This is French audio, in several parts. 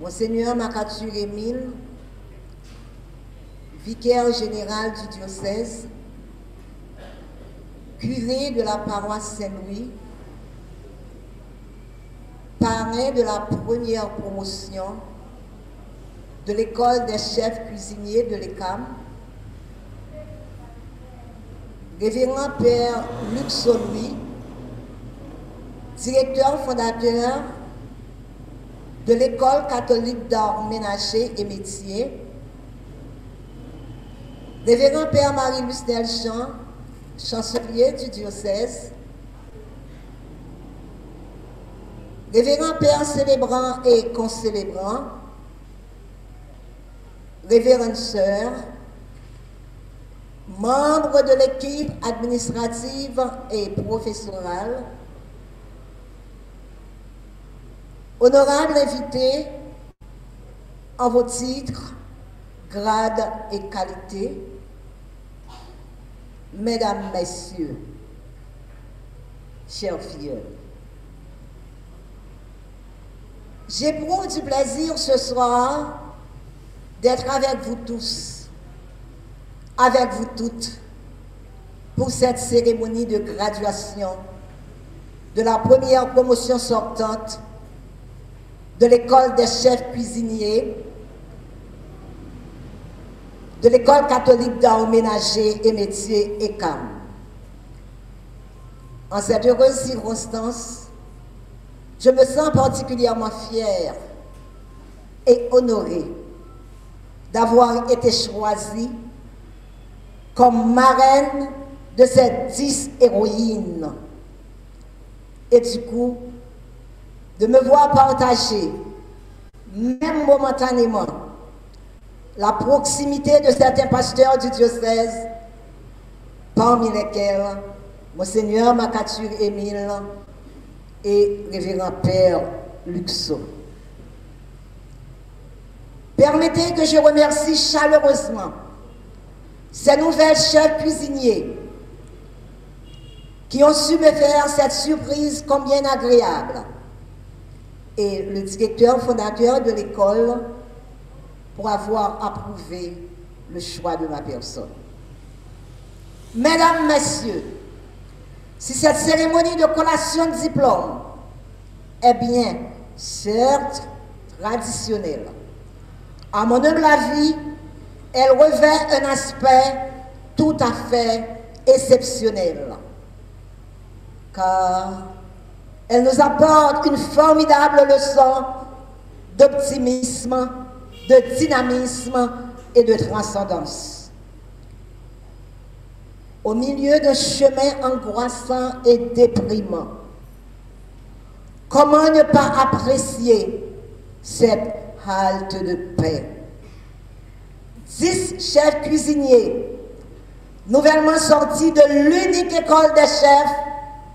Monseigneur Makatur Émile, vicaire général du diocèse, curé de la paroisse Saint-Louis, parrain de la première promotion de l'école des chefs cuisiniers de l'ECAM, révérend Père Luc Louis, directeur fondateur de l'école catholique d'art ménager et métier, révérend Père Marie-Luce Delchamp, chancelier du diocèse, révérend Père célébrant et concélébrant, révérende sœur, membre de l'équipe administrative et professorale, honorable invité en vos titres, grades et qualités, mesdames, messieurs, chers filles, j'éprouve du plaisir ce soir d'être avec vous tous, avec vous toutes, pour cette cérémonie de graduation de la première promotion sortante de l'école des chefs cuisiniers, de l'école catholique d'art ménager et métier ECAM. En cette heureuse circonstance, je me sens particulièrement fière et honorée d'avoir été choisie comme marraine de ces 10 héroïnes et du coup de me voir partager, même momentanément, la proximité de certains pasteurs du diocèse, parmi lesquels Monseigneur Makatur Émile et Révérend Père Luxo. Permettez que je remercie chaleureusement ces nouvelles chefs cuisiniers qui ont su me faire cette surprise combien agréable, et le directeur fondateur de l'école pour avoir approuvé le choix de ma personne. Mesdames, Messieurs, si cette cérémonie de collation de diplôme est bien, certes, traditionnelle, à mon humble avis, elle revêt un aspect tout à fait exceptionnel, car elle nous apporte une formidable leçon d'optimisme, de dynamisme et de transcendance. Au milieu d'un chemin angoissant et déprimant, comment ne pas apprécier cette halte de paix? 10 chefs cuisiniers, nouvellement sortis de l'unique école des chefs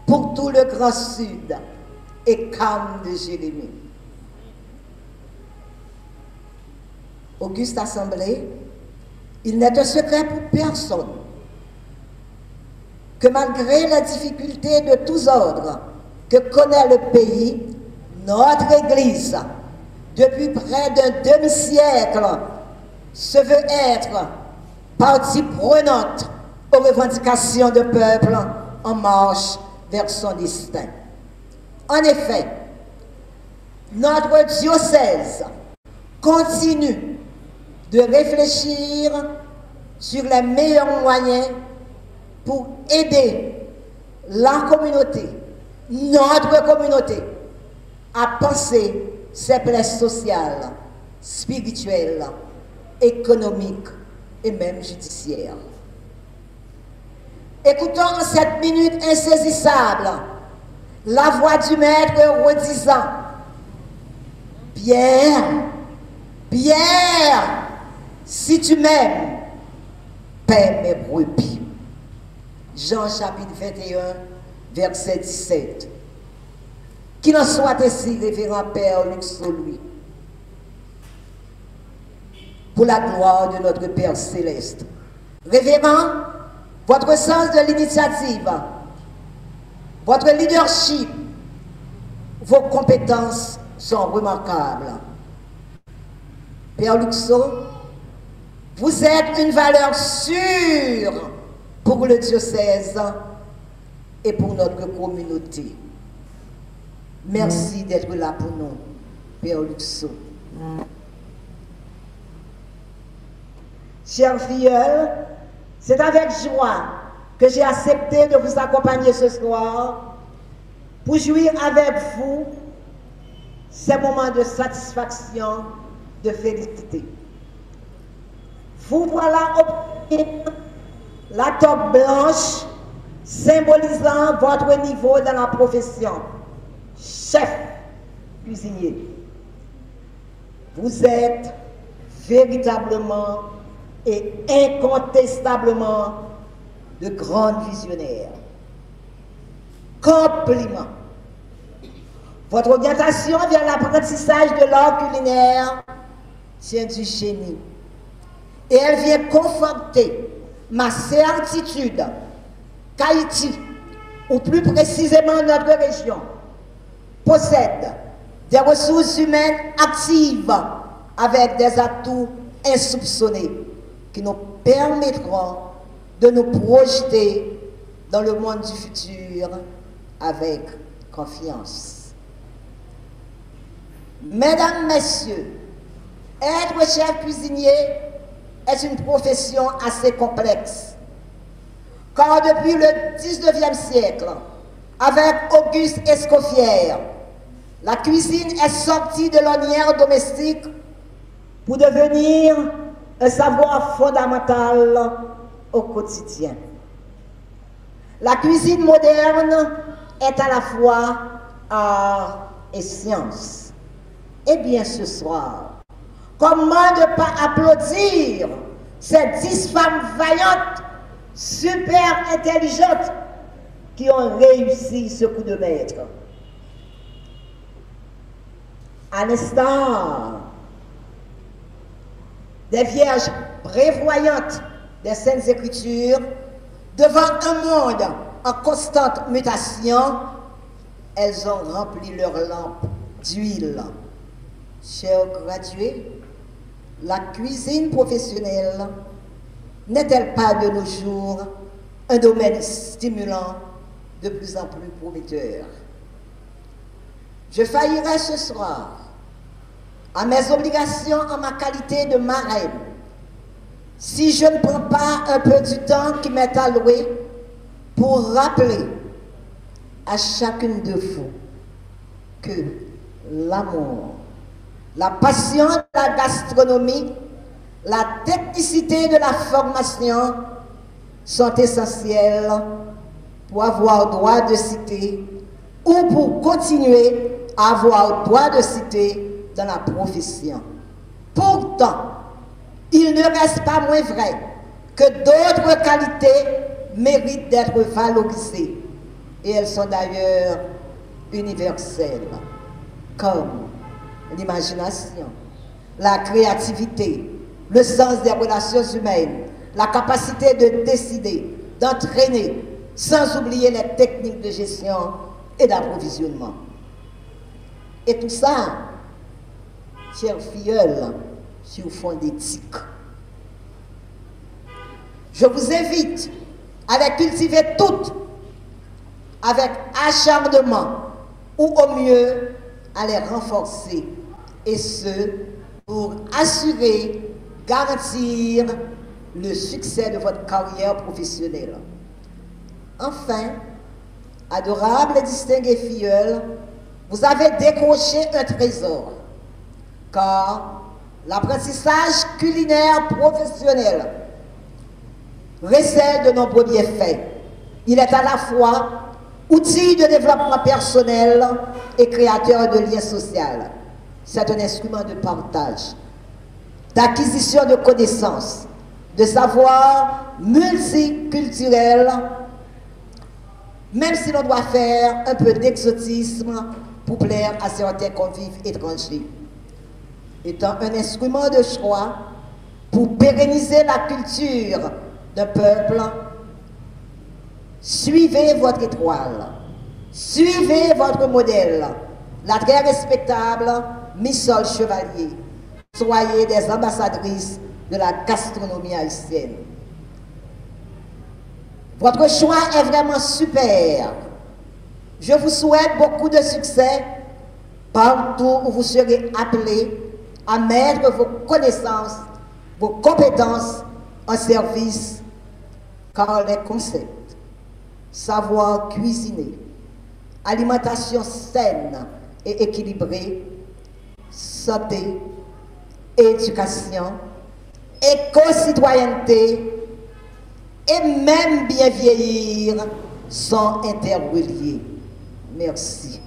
pour tout le Grand Sud, ECAM de Jérémie. Auguste Assemblée, il n'est un secret pour personne que malgré les difficultés de tous ordres que connaît le pays, notre Église, depuis près d'un demi-siècle, se veut être partie prenante aux revendications de peuple en marche vers son destin. En effet, notre diocèse continue de réfléchir sur les meilleurs moyens pour aider la communauté, notre communauté, à penser ses plaies sociales, spirituelles, économiques et même judiciaires. Écoutons en cette minute insaisissable la voix du Maître redisant: Pierre, Pierre, si tu m'aimes, paie mes brebis. Jean chapitre 21, verset 17. Qu'il en soit ainsi, révérend Père Luc Louis, pour la gloire de notre Père céleste. Révérend, votre sens de l'initiative, votre leadership, vos compétences sont remarquables. Père Luxo, vous êtes une valeur sûre pour le diocèse et pour notre communauté. Merci d'être là pour nous, Père Luxo. Chers filleuls, c'est avec joie que j'ai accepté de vous accompagner ce soir pour jouir avec vous ces moments de satisfaction, de félicité. Vous voilà obtenir la toque blanche symbolisant votre niveau dans la profession. Chef cuisinier. Vous êtes véritablement et incontestablement de grands visionnaires. Compliment. Votre orientation vers l'apprentissage de l'art culinaire tient du génie. Et elle vient conforter ma certitude qu'Haïti, ou plus précisément notre région, possède des ressources humaines actives avec des atouts insoupçonnés qui nous permettront de nous projeter dans le monde du futur avec confiance. Mesdames, Messieurs, être chef cuisinier est une profession assez complexe, car depuis le 19e siècle, avec Auguste Escoffier, la cuisine est sortie de l'ornière domestique pour devenir un savoir fondamental au quotidien. La cuisine moderne est à la fois art et science. Eh bien, ce soir, comment ne pas applaudir ces 10 femmes vaillantes, super intelligentes, qui ont réussi ce coup de maître. À l'instar des vierges prévoyantes des Saintes Écritures, devant un monde en constante mutation, elles ont rempli leurs lampes d'huile. Chers gradués, la cuisine professionnelle n'est-elle pas de nos jours un domaine stimulant de plus en plus prometteur? Je faillirai ce soir à mes obligations en ma qualité de marraine si je ne prends pas un peu du temps qui m'est alloué pour rappeler à chacune de vous que l'amour, la passion de la gastronomie, la technicité de la formation sont essentiels pour avoir droit de citer ou pour continuer à avoir droit de citer dans la profession. Pourtant, il ne reste pas moins vrai que d'autres qualités méritent d'être valorisées. Et elles sont d'ailleurs universelles, comme l'imagination, la créativité, le sens des relations humaines, la capacité de décider, d'entraîner, sans oublier les techniques de gestion et d'approvisionnement. Et tout ça, chers filleuls, sur fond d'éthique. Je vous invite à les cultiver toutes avec acharnement ou au mieux à les renforcer, et ce pour assurer, garantir le succès de votre carrière professionnelle. Enfin, adorables et distingués filleuls, vous avez décroché un trésor, car l'apprentissage culinaire professionnel recèle de nombreux bienfaits. Il est à la fois outil de développement personnel et créateur de liens sociaux. C'est un instrument de partage, d'acquisition de connaissances, de savoirs multiculturels, même si l'on doit faire un peu d'exotisme pour plaire à certains convives étrangers. Étant un instrument de choix pour pérenniser la culture d'un peuple, suivez votre étoile, suivez votre modèle, la très respectable Missol Chevalier. soyez des ambassadrices de la gastronomie haïtienne. Votre choix est vraiment super. Je vous souhaite beaucoup de succès partout où vous serez appelés à mettre vos connaissances, vos compétences en service, car les concepts, savoir cuisiner, alimentation saine et équilibrée, santé, éducation, éco-citoyenneté et même bien vieillir sont interreliés. Merci.